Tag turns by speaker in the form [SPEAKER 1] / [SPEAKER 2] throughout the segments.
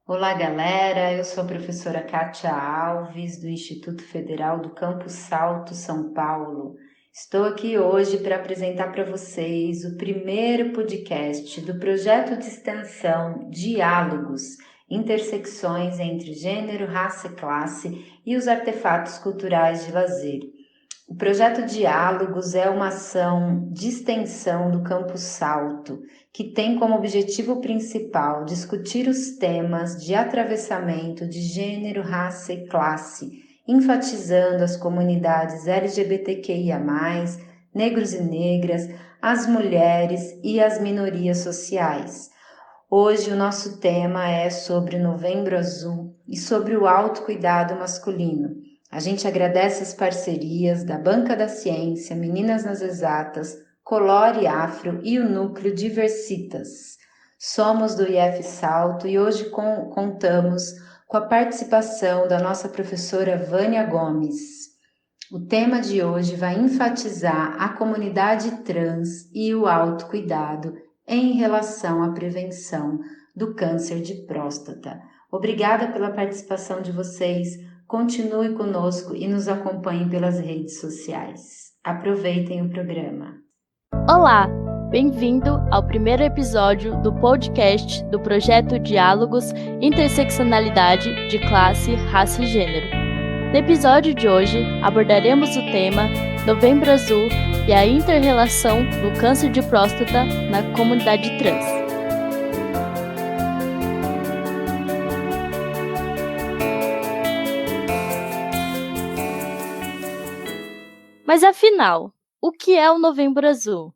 [SPEAKER 1] Olá, galera. Eu sou a professora Kátia Alves, do Instituto Federal do Campus Salto, São Paulo. Estou aqui hoje para apresentar para vocês o primeiro podcast do projeto de extensão Diálogos, Intersecções entre Gênero, Raça e Classe e os Artefatos Culturais de Lazer. O projeto Diálogos é uma ação de extensão do Campus Salto, que tem como objetivo principal discutir os temas de atravessamento de gênero, raça e classe, enfatizando as comunidades LGBTQIA+, negros e negras, as mulheres e as minorias sociais. Hoje o nosso tema é sobre Novembro Azul e sobre o autocuidado masculino. A gente agradece as parcerias da Banca da Ciência, Meninas nas Exatas, Colore Afro e o Núcleo Diversitas. Somos do IF Salto e hoje contamos com a participação da nossa professora Vânia Gomes. O tema de hoje vai enfatizar a comunidade trans e o autocuidado em relação à prevenção do câncer de próstata. Obrigada pela participação de vocês. Continue conosco e nos acompanhe pelas redes sociais. Aproveitem o programa.
[SPEAKER 2] Olá, bem-vindo ao primeiro episódio do podcast do projeto Diálogos, Interseccionalidade de Classe, Raça e Gênero. No episódio de hoje, abordaremos o tema Novembro Azul e a inter-relação do câncer de próstata na comunidade trans. Mas afinal, o que é o Novembro Azul?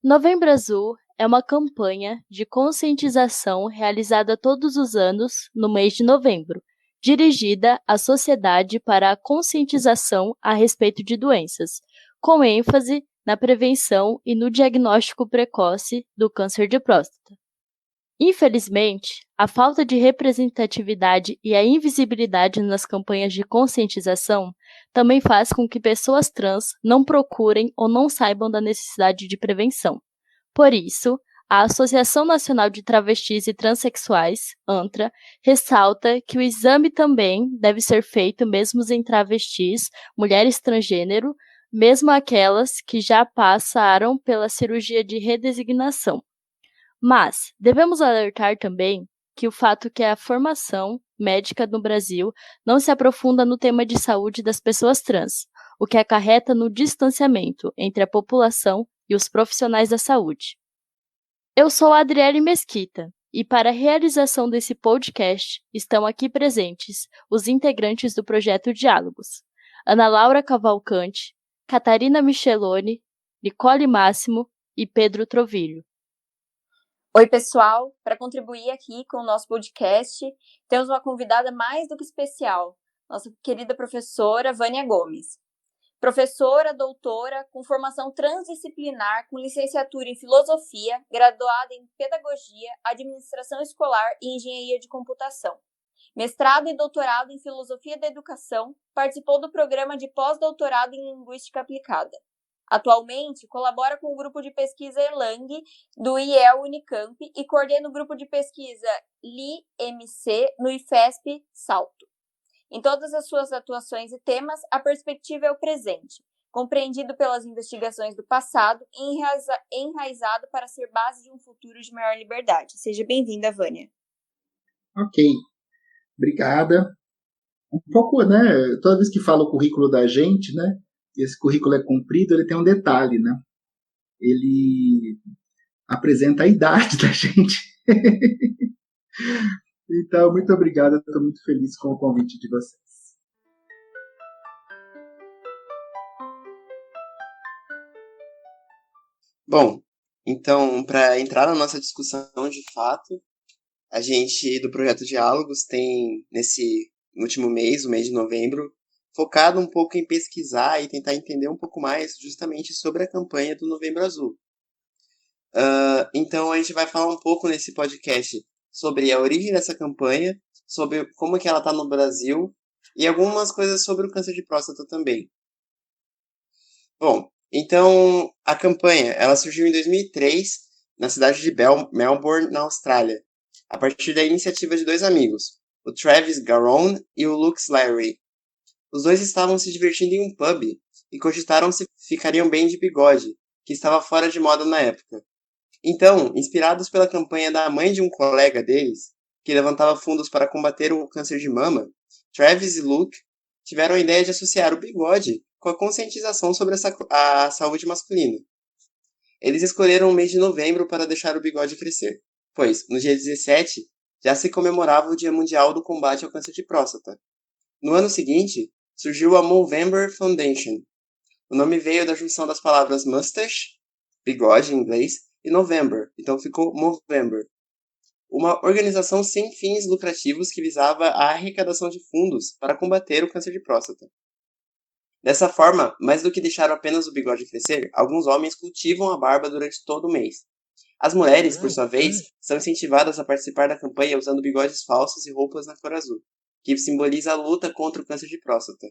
[SPEAKER 2] O Novembro Azul é uma campanha de conscientização realizada todos os anos no mês de novembro, dirigida à sociedade para a conscientização a respeito de doenças, com ênfase na prevenção e no diagnóstico precoce do câncer de próstata. Infelizmente, a falta de representatividade e a invisibilidade nas campanhas de conscientização também faz com que pessoas trans não procurem ou não saibam da necessidade de prevenção. Por isso, a Associação Nacional de Travestis e Transsexuais, ANTRA, ressalta que o exame também deve ser feito mesmo em travestis, mulheres transgênero, mesmo aquelas que já passaram pela cirurgia de redesignação. Mas devemos alertar também que o fato que a formação médica no Brasil não se aprofunda no tema de saúde das pessoas trans, o que acarreta no distanciamento entre a população e os profissionais da saúde. Eu sou a Adriele Mesquita e para a realização desse podcast estão aqui presentes os integrantes do projeto Diálogos: Ana Laura Cavalcante, Catarina Micheloni, Nicole Máximo e Pedro Trovilho.
[SPEAKER 3] Oi, pessoal! Para contribuir aqui com o nosso podcast, temos uma convidada mais do que especial, nossa querida professora Vânia Gomes. Professora, doutora, com formação transdisciplinar, com licenciatura em Filosofia, graduada em Pedagogia, Administração Escolar e Engenharia de Computação. Mestrado e doutorado em Filosofia da Educação, participou do programa de pós-doutorado em Linguística Aplicada. Atualmente, colabora com o grupo de pesquisa Erlang do IEL Unicamp e coordena o grupo de pesquisa LI-MC no IFESP Salto. Em todas as suas atuações e temas, a perspectiva é o presente, compreendido pelas investigações do passado e enraizado para ser base de um futuro de maior liberdade. Seja bem-vinda, Vânia.
[SPEAKER 4] Ok, obrigada. Um pouco, toda vez que falo o currículo da gente, esse currículo é comprido, ele tem um detalhe, Ele apresenta a idade da gente. Então, muito obrigado, estou muito feliz com o convite de vocês.
[SPEAKER 5] Bom, então, para entrar na nossa discussão de fato, a gente do Projeto Diálogos tem, nesse último mês, o mês de novembro, focado um pouco em pesquisar e tentar entender um pouco mais justamente sobre a campanha do Novembro Azul. Então a gente vai falar um pouco nesse podcast sobre a origem dessa campanha, sobre como que ela está no Brasil e algumas coisas sobre o câncer de próstata também. Bom, então a campanha ela surgiu em 2003 na cidade de Melbourne, na Austrália. a partir da iniciativa de 2 amigos, o Travis Garrone e o Luke Larry. Os dois estavam se divertindo em um pub e cogitaram se ficariam bem de bigode, que estava fora de moda na época. Então, inspirados pela campanha da mãe de um colega deles, que levantava fundos para combater o câncer de mama, Travis e Luke tiveram a ideia de associar o bigode com a conscientização sobre a saúde masculina. Eles escolheram o mês de novembro para deixar o bigode crescer, pois, no dia 17, já se comemorava o Dia Mundial do Combate ao Câncer de Próstata. No ano seguinte, surgiu a Movember Foundation. O nome veio da junção das palavras mustache, bigode em inglês, e November, então ficou Movember. Uma organização sem fins lucrativos que visava a arrecadação de fundos para combater o câncer de próstata. Dessa forma, mais do que deixar apenas o bigode crescer, alguns homens cultivam a barba durante todo o mês. As mulheres, por sua vez, são incentivadas a participar da campanha usando bigodes falsos e roupas na cor azul, que simboliza a luta contra o câncer de próstata.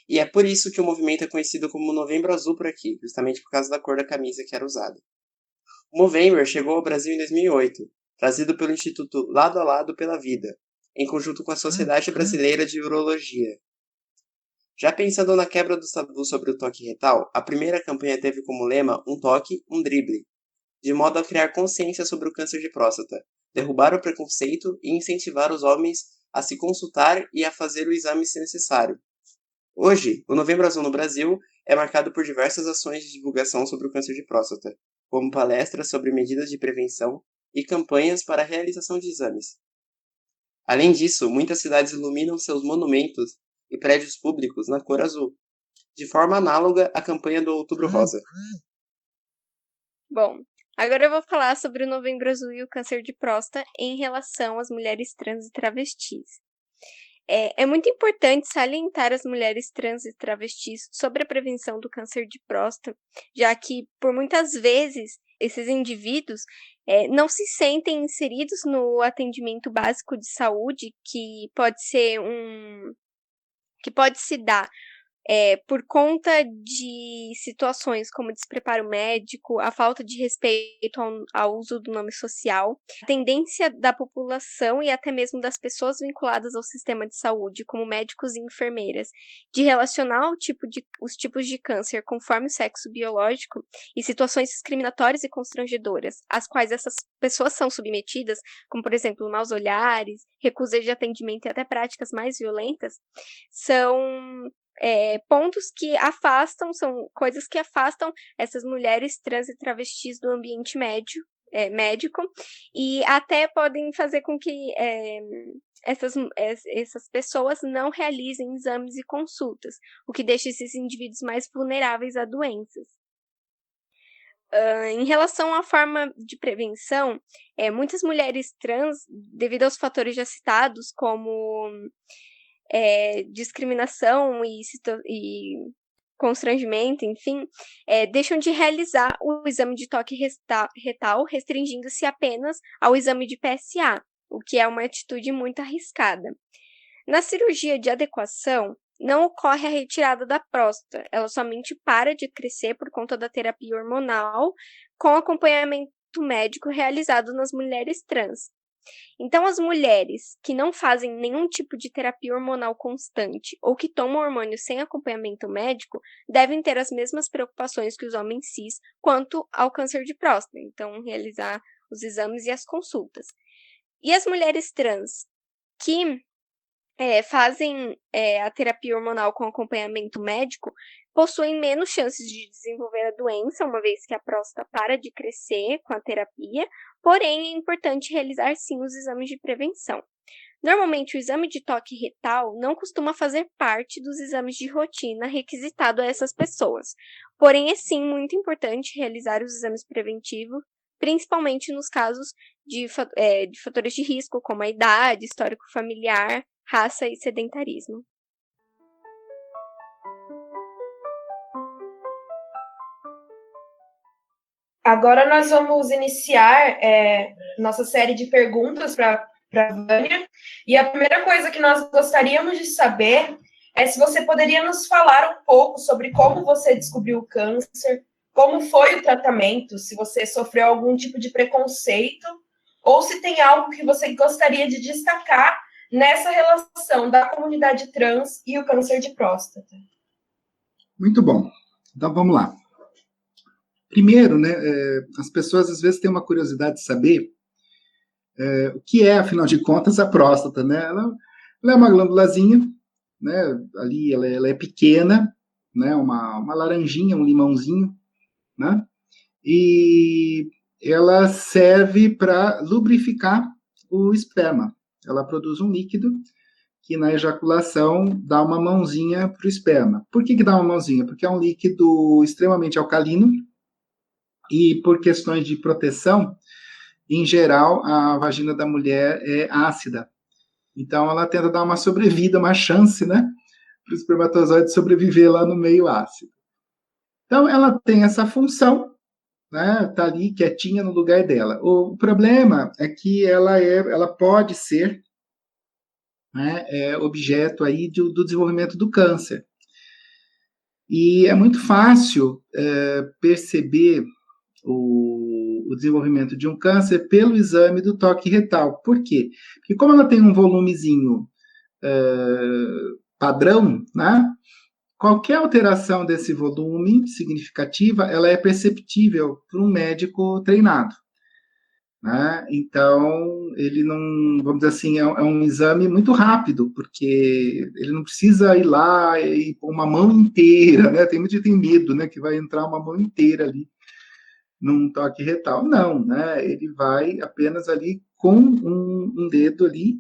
[SPEAKER 5] E é por isso que o movimento é conhecido como Novembro Azul por aqui, justamente por causa da cor da camisa que era usada. O Movember chegou ao Brasil em 2008, trazido pelo Instituto Lado a Lado pela Vida, em conjunto com a Sociedade Brasileira de Urologia. Já pensando na quebra do tabu sobre o toque retal, a primeira campanha teve como lema um toque, um drible, de modo a criar consciência sobre o câncer de próstata, derrubar o preconceito e incentivar os homens a se consultar e a fazer o exame se necessário. Hoje, o Novembro Azul no Brasil é marcado por diversas ações de divulgação sobre o câncer de próstata, como palestras sobre medidas de prevenção e campanhas para a realização de exames. Além disso, muitas cidades iluminam seus monumentos e prédios públicos na cor azul, de forma análoga à campanha do Outubro Rosa.
[SPEAKER 3] Bom, agora eu vou falar sobre o Novembro Azul e o câncer de próstata em relação às mulheres trans e travestis. É muito importante salientar as mulheres trans e travestis sobre a prevenção do câncer de próstata, já que, por muitas vezes, esses indivíduos não se sentem inseridos no atendimento básico de saúde que pode se dar por conta de situações como despreparo médico, a falta de respeito ao uso do nome social, a tendência da população e até mesmo das pessoas vinculadas ao sistema de saúde, como médicos e enfermeiras, de relacionar os tipos de câncer conforme o sexo biológico e situações discriminatórias e constrangedoras, às quais essas pessoas são submetidas, como, por exemplo, maus olhares, recusa de atendimento e até práticas mais violentas, são pontos que afastam, são coisas que afastam essas mulheres trans e travestis do ambiente médico e até podem fazer com que essas pessoas não realizem exames e consultas, o que deixa esses indivíduos mais vulneráveis a doenças. Em relação à forma de prevenção, muitas mulheres trans, devido aos fatores já citados, como discriminação e constrangimento, enfim, deixam de realizar o exame de toque retal, restringindo-se apenas ao exame de PSA, o que é uma atitude muito arriscada. Na cirurgia de adequação, não ocorre a retirada da próstata, ela somente para de crescer por conta da terapia hormonal com acompanhamento médico realizado nas mulheres trans. Então, as mulheres que não fazem nenhum tipo de terapia hormonal constante ou que tomam hormônio sem acompanhamento médico devem ter as mesmas preocupações que os homens cis quanto ao câncer de próstata, então realizar os exames e as consultas. E as mulheres trans que fazem a terapia hormonal com acompanhamento médico possuem menos chances de desenvolver a doença, uma vez que a próstata para de crescer com a terapia, porém é importante realizar sim os exames de prevenção. Normalmente o exame de toque retal não costuma fazer parte dos exames de rotina requisitado a essas pessoas, porém é sim muito importante realizar os exames preventivos, principalmente nos casos de fatores de risco, como a idade, histórico familiar, raça e sedentarismo.
[SPEAKER 6] Agora nós vamos iniciar nossa série de perguntas para a Vânia. E a primeira coisa que nós gostaríamos de saber é se você poderia nos falar um pouco sobre como você descobriu o câncer, como foi o tratamento, se você sofreu algum tipo de preconceito ou se tem algo que você gostaria de destacar nessa relação da comunidade trans e o câncer de próstata.
[SPEAKER 4] Muito bom. Então, vamos lá. Primeiro, né, as pessoas às vezes têm uma curiosidade de saber o que é, afinal de contas, a próstata, né? Ela é uma glândulazinha, né? Ali ela é pequena, né? Uma laranjinha, um limãozinho, né? E ela serve para lubrificar o esperma. Ela produz um líquido que na ejaculação dá uma mãozinha para o esperma. Por que dá uma mãozinha? Porque é um líquido extremamente alcalino e por questões de proteção, em geral, a vagina da mulher é ácida. Então, ela tenta dar uma sobrevida, uma chance, né, para o espermatozoide sobreviver lá no meio ácido. Então, ela tem essa função, né, tá ali quietinha no lugar dela. O problema é que ela pode ser, né, objeto aí do desenvolvimento do câncer. E é muito fácil perceber o desenvolvimento de um câncer pelo exame do toque retal. Por quê? Porque como ela tem um volumezinho padrão, né, qualquer alteração desse volume significativa, ela é perceptível por um médico treinado. Né? Então, ele não, vamos dizer assim, é um exame muito rápido, porque ele não precisa ir lá e pôr uma mão inteira, né? Tem muito gente que tem medo, né, que vai entrar uma mão inteira ali num toque retal. Não, né? Ele vai apenas ali com um dedo ali,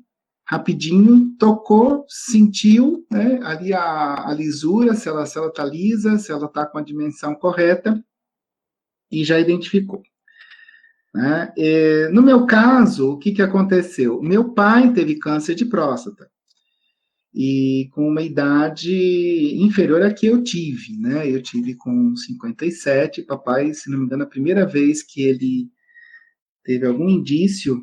[SPEAKER 4] rapidinho, tocou, sentiu, né, ali a lisura, se ela está lisa, se ela está com a dimensão correta, e já identificou. Né? No meu caso, o que aconteceu? Meu pai teve câncer de próstata, e com uma idade inferior à que eu tive, né? Eu tive com 57, papai, se não me engano, a primeira vez que ele teve algum indício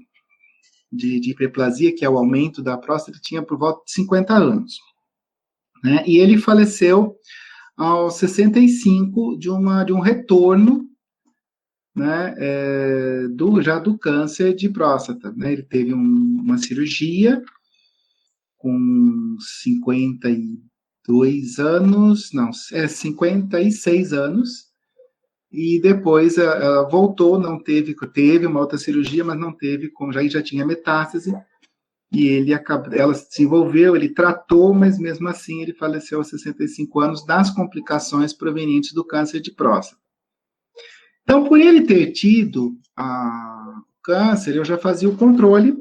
[SPEAKER 4] de hiperplasia, que é o aumento da próstata, tinha por volta de 50 anos. Né? E ele faleceu aos 65 de um retorno, né, já do câncer de próstata. Né? Ele teve uma cirurgia com 52 anos, não, 56 anos, e depois ela voltou, teve uma outra cirurgia, mas não teve, como já tinha metástase, e ela se desenvolveu, ele tratou, mas mesmo assim ele faleceu aos 65 anos das complicações provenientes do câncer de próstata. Então, por ele ter tido o câncer, eu já fazia o controle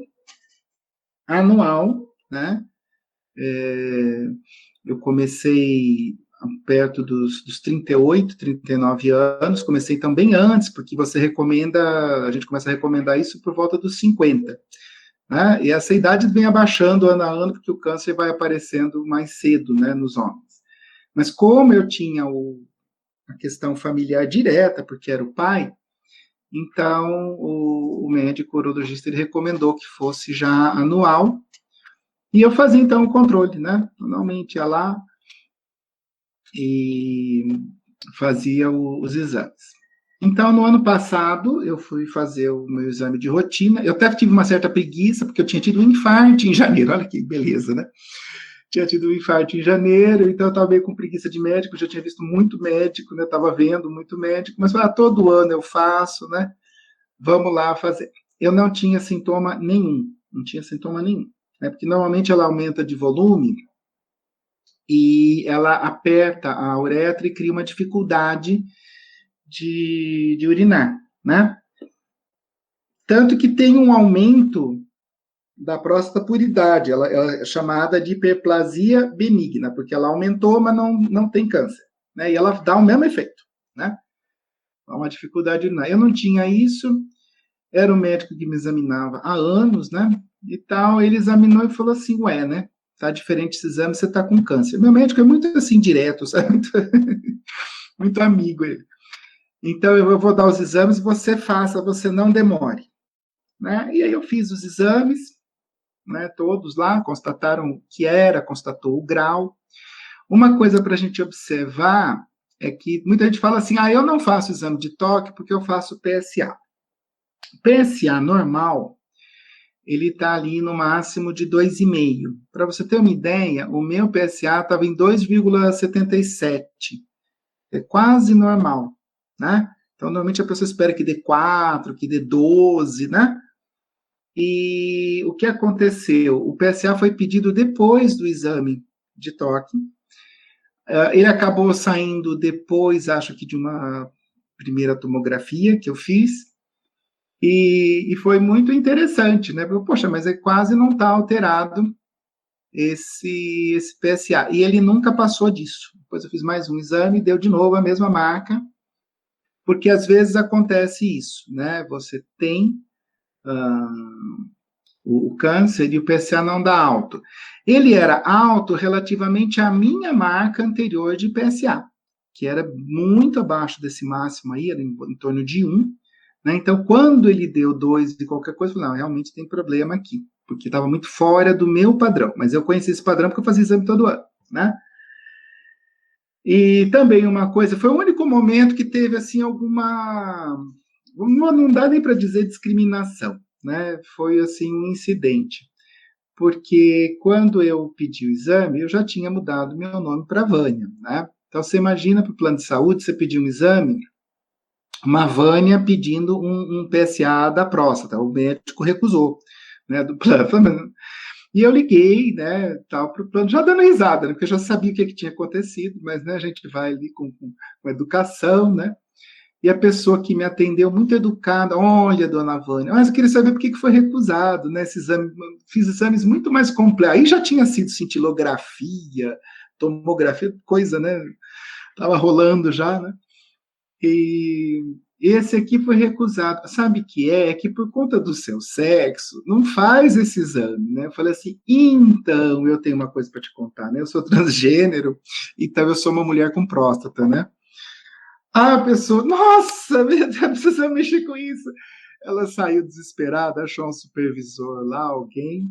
[SPEAKER 4] anual, né? Eu comecei perto dos 38, 39 anos, comecei também antes, porque a gente começa a recomendar isso por volta dos 50, né? E essa idade vem abaixando ano a ano, porque o câncer vai aparecendo mais cedo, né, nos homens. Mas como eu tinha a questão familiar direta, porque era o pai, então o médico urologista ele recomendou que fosse já anual, e eu fazia então o controle, né? Normalmente ia lá e fazia os exames. Então, no ano passado, eu fui fazer o meu exame de rotina. Eu até tive uma certa preguiça, porque eu tinha tido um infarto em janeiro. Olha que beleza, né? Tinha tido um infarto em janeiro, então eu estava meio com preguiça de médico, já tinha visto muito médico, né? Estava vendo muito médico, mas todo ano eu faço, né? Vamos lá fazer. Eu não tinha sintoma nenhum, né? Porque normalmente ela aumenta de volume e ela aperta a uretra e cria uma dificuldade de urinar, né? Tanto que tem um aumento da próstata por idade, ela é chamada de hiperplasia benigna, porque ela aumentou, mas não tem câncer, né? E ela dá o mesmo efeito, né? Há uma dificuldade de urinar. Eu não tinha isso, era o médico que me examinava há anos, né? E tal, ele examinou e falou assim, né? Tá diferente esse exame, você tá com câncer. Meu médico é muito assim, direto, sabe? Muito, muito amigo ele. Então, eu vou dar os exames, você faça, você não demore. Né? E aí eu fiz os exames, né, todos lá, constataram o que era, constatou o grau. Uma coisa para a gente observar é que muita gente fala assim, eu não faço exame de toque porque eu faço PSA. PSA normal ele está ali no máximo de 2,5. Para você ter uma ideia, o meu PSA estava em 2,77. É quase normal, né? Então, normalmente a pessoa espera que dê 4, que dê 12, né? E o que aconteceu? O PSA foi pedido depois do exame de toque. Ele acabou saindo depois, acho que de uma primeira tomografia que eu fiz. E foi muito interessante, né? Poxa, mas quase não está alterado esse PSA. E ele nunca passou disso. Depois eu fiz mais um exame, deu de novo a mesma marca, porque às vezes acontece isso, né? Você tem o câncer e o PSA não dá alto. Ele era alto relativamente à minha marca anterior de PSA, que era muito abaixo desse máximo aí, era em torno de 1. Né? Então, quando ele deu 2 de qualquer coisa, eu falei, não, realmente tem problema aqui, porque estava muito fora do meu padrão. Mas eu conheci esse padrão porque eu fazia exame todo ano, né? E também uma coisa, foi o único momento que teve, assim, alguma... Não dá nem para dizer discriminação, né? Foi, assim, um incidente. Porque quando eu pedi o exame, eu já tinha mudado meu nome para Vânia, né? Então, você imagina para o plano de saúde, você pedir um exame, uma Vânia pedindo um PSA da próstata, o médico recusou, né, do plano. E eu liguei, né, tal, para o plano, já dando risada, né, porque eu já sabia o que tinha acontecido, mas, né, a gente vai ali com educação, né, e a pessoa que me atendeu, muito educada, olha, dona Vânia, mas eu queria saber por que foi recusado, né, esse exame, fiz exames muito mais completos, aí já tinha sido cintilografia, tomografia, coisa, né, estava rolando já, né, e esse aqui foi recusado. Sabe o que é? É que por conta do seu sexo, não faz esse exame, né? Eu falei assim, então, eu tenho uma coisa para te contar, né? Eu sou transgênero, então eu sou uma mulher com próstata, né? A pessoa, nossa, meu Deus, precisa mexer com isso. Ela saiu desesperada, achou um supervisor lá, alguém,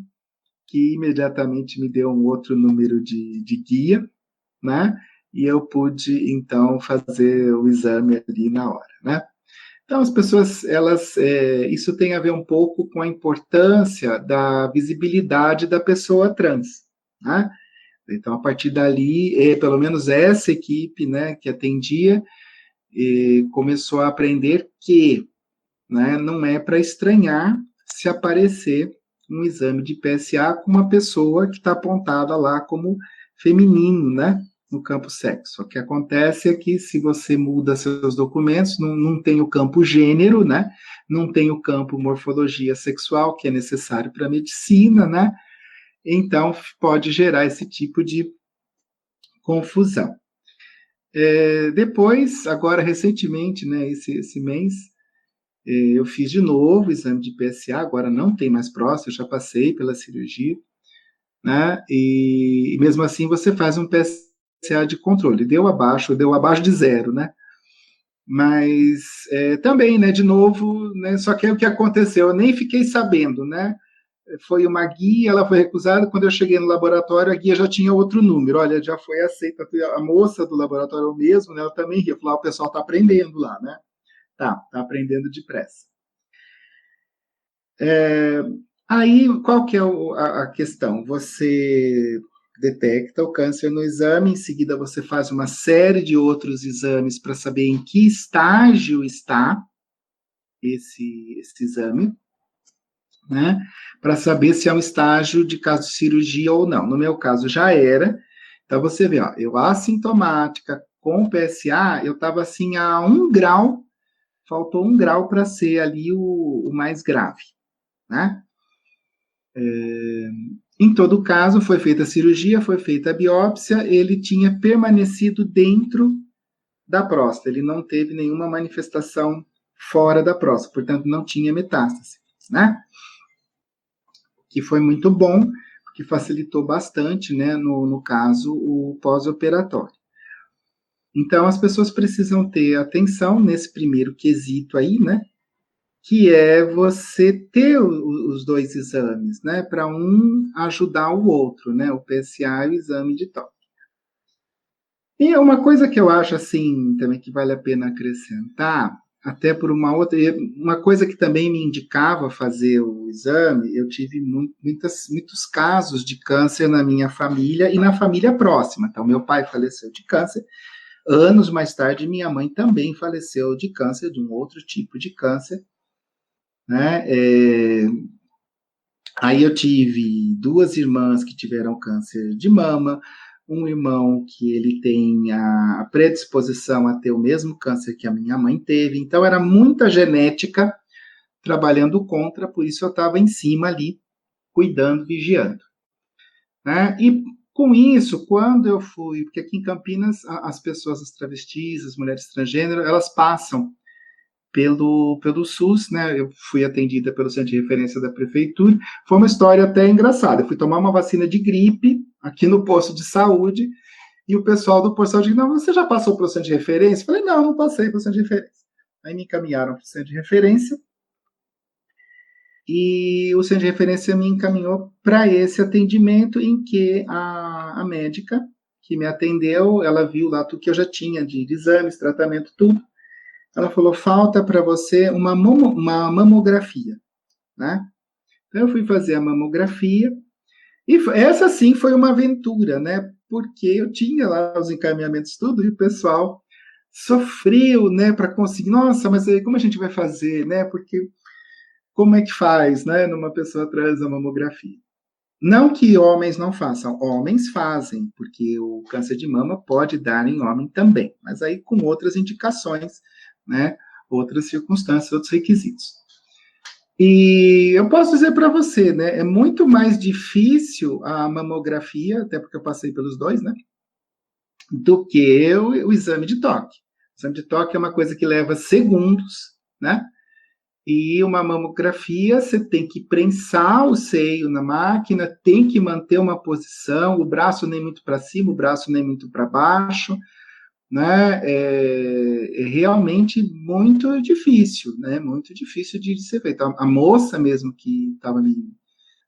[SPEAKER 4] que imediatamente me deu um outro número de guia, né? E eu pude, então, fazer o exame ali na hora, né? Então, as pessoas, isso tem a ver um pouco com a importância da visibilidade da pessoa trans, né? Então, a partir dali, pelo menos essa equipe, né, que atendia, começou a aprender que, né, não é para estranhar se aparecer um exame de PSA com uma pessoa que está apontada lá como feminino, né? No campo sexo. O que acontece é que se você muda seus documentos, não tem o campo gênero, né? Não tem o campo morfologia sexual, que é necessário para a medicina, né? Então, pode gerar esse tipo de confusão. Depois, agora, recentemente, né, esse mês, eu fiz de novo o exame de PSA, agora não tem mais próstata, eu já passei pela cirurgia, né? E mesmo assim você faz um PSA de controle, deu abaixo de 0, né? Mas também, né, de novo, né, só que o que aconteceu, eu nem fiquei sabendo, né? Foi uma guia, ela foi recusada, quando eu cheguei no laboratório, a guia já tinha outro número, olha, já foi aceita, a moça do laboratório mesmo, né, ela também ria, falou, o pessoal está aprendendo lá, né? Tá aprendendo depressa. Aí, qual que é a questão? Você detecta o câncer no exame, em seguida você faz uma série de outros exames para saber em que estágio está esse exame, né? Para saber se é um estágio de caso de cirurgia ou não. No meu caso, já era. Então, você vê, ó, eu assintomática com PSA, eu estava assim a 1 grau, faltou 1 grau para ser ali o mais grave, né? Em todo caso, foi feita a cirurgia, foi feita a biópsia, ele tinha permanecido dentro da próstata, ele não teve nenhuma manifestação fora da próstata, portanto, não tinha metástase, né? Que foi muito bom, porque facilitou bastante, né, no caso, o pós-operatório. Então, as pessoas precisam ter atenção nesse primeiro quesito aí, né, que é você ter os 2 exames, né, para um ajudar o outro, né, o PSA e o exame de toque. E uma coisa que eu acho, assim, também que vale a pena acrescentar, até por uma coisa que também me indicava fazer o exame, eu tive muitos casos de câncer na minha família e na família próxima. Então, meu pai faleceu de câncer, anos mais tarde, minha mãe também faleceu de câncer, de um outro tipo de câncer, né? Aí eu tive 2 irmãs que tiveram câncer de mama, um irmão que ele tem a predisposição a ter o mesmo câncer que a minha mãe teve, então era muita genética trabalhando contra, por isso eu estava em cima ali, cuidando, vigiando. Né? E com isso, quando eu fui, porque aqui em Campinas as pessoas, as travestis, as mulheres transgênero, elas passam pelo SUS, né? Eu fui atendida pelo centro de referência da prefeitura. Foi uma história até engraçada. Eu fui tomar uma vacina de gripe aqui no posto de saúde e o pessoal do posto de saúde disse, não, você já passou pelo centro de referência? Eu falei, não passei pelo centro de referência. Aí me encaminharam para o centro de referência e o centro de referência me encaminhou para esse atendimento em que a médica que me atendeu, ela viu lá tudo que eu já tinha de exames, tratamento, tudo. Ela falou, falta para você uma mamografia, né? Então, eu fui fazer a mamografia, e essa sim foi uma aventura, né? Porque eu tinha lá os encaminhamentos tudo, e o pessoal sofreu, né, para conseguir, nossa, mas aí como a gente vai fazer, né? Porque como é que faz, né, numa pessoa trans a mamografia? Não que homens não façam, homens fazem, porque o câncer de mama pode dar em homem também, mas aí com outras indicações, né, outras circunstâncias, outros requisitos. E eu posso dizer para você, né, é muito mais difícil a mamografia, até porque eu passei pelos 2, né, do que o exame de toque. O exame de toque é uma coisa que leva segundos, né, e uma mamografia, você tem que prensar o seio na máquina, tem que manter uma posição, o braço nem muito para cima, o braço nem muito para baixo, né? É realmente muito difícil, né? Muito difícil de ser feito. A moça mesmo que estava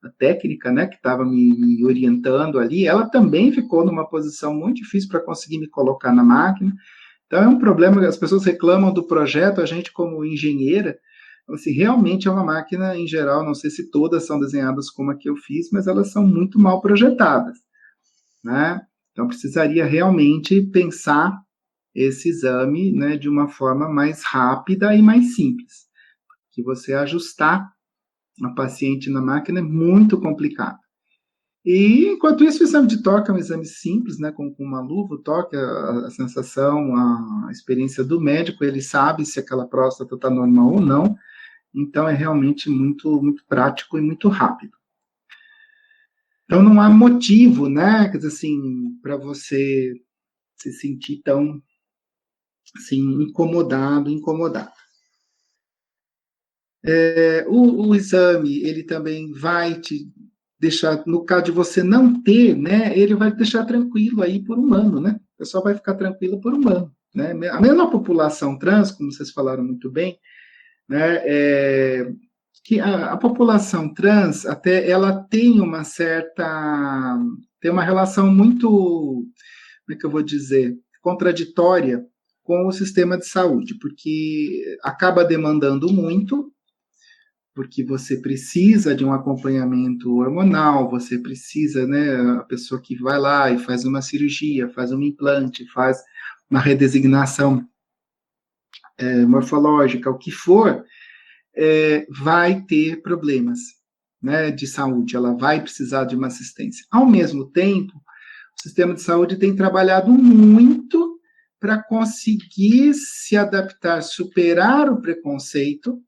[SPEAKER 4] a técnica, né, que estava me orientando ali, ela também ficou numa posição muito difícil para conseguir me colocar na máquina. Então é um problema, as pessoas reclamam do projeto, a gente como engenheira, assim, realmente é uma máquina, em geral, não sei se todas são desenhadas como a que eu fiz, mas elas são muito mal projetadas, né? Então, precisaria realmente pensar esse exame, né, de uma forma mais rápida e mais simples. Que você ajustar a paciente na máquina é muito complicado. E, enquanto isso, o exame de toque é um exame simples, né, com uma luva, o toque, a sensação, a experiência do médico, ele sabe se aquela próstata está normal ou não, então é realmente muito, muito prático e muito rápido. Então não há motivo, né, quer dizer assim, para você se sentir tão, assim, incomodado. O exame, ele também vai te deixar, no caso de você não ter, né, ele vai te deixar tranquilo aí por um ano, né, o pessoal vai ficar tranquilo por um ano, né, a mesma população trans, como vocês falaram muito bem, né, que a população trans, até ela tem uma certa, tem uma relação muito, como é que eu vou dizer, contraditória com o sistema de saúde, porque acaba demandando muito, porque você precisa de um acompanhamento hormonal, você precisa, né, a pessoa que vai lá e faz uma cirurgia, faz um implante, faz uma redesignação morfológica, o que for, vai ter problemas, né, de saúde, ela vai precisar de uma assistência. Ao mesmo tempo, o sistema de saúde tem trabalhado muito para conseguir se adaptar, superar o preconceito,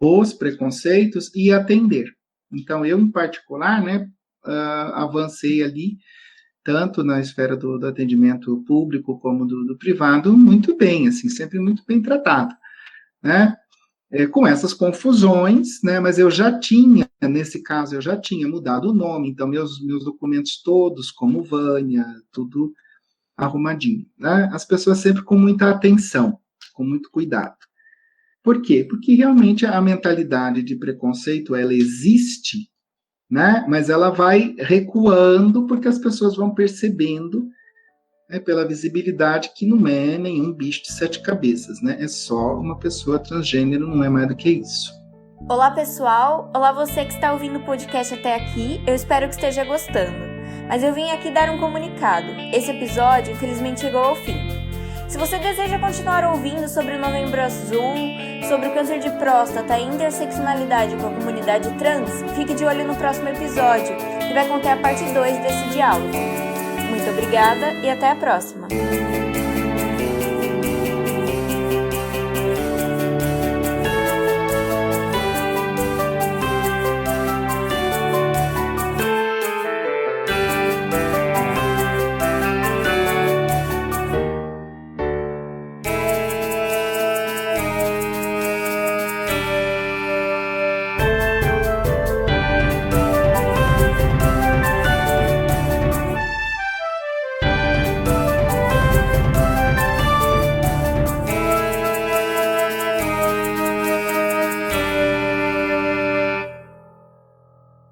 [SPEAKER 4] os preconceitos e atender. Então, eu, em particular, né, avancei ali, tanto na esfera do atendimento público como do privado, muito bem, assim, sempre muito bem tratado, né? Com essas confusões, né, mas eu já tinha, nesse caso, eu já tinha mudado o nome, então meus documentos todos, como Vânia, tudo arrumadinho, né? As pessoas sempre com muita atenção, com muito cuidado. Por quê? Porque realmente a mentalidade de preconceito, ela existe, né, mas ela vai recuando porque as pessoas vão percebendo pela visibilidade que não é nenhum bicho de 7 cabeças, né? É só uma pessoa transgênero, não é mais do que isso.
[SPEAKER 3] Olá, pessoal! Olá, você que está ouvindo o podcast até aqui. Eu espero que esteja gostando. Mas eu vim aqui dar um comunicado. Esse episódio, infelizmente, chegou ao fim. Se você deseja continuar ouvindo sobre o Novembro Azul, sobre o câncer de próstata e interseccionalidade com a comunidade trans, fique de olho no próximo episódio, que vai conter a parte 2 desse diálogo. Muito obrigada e até a próxima!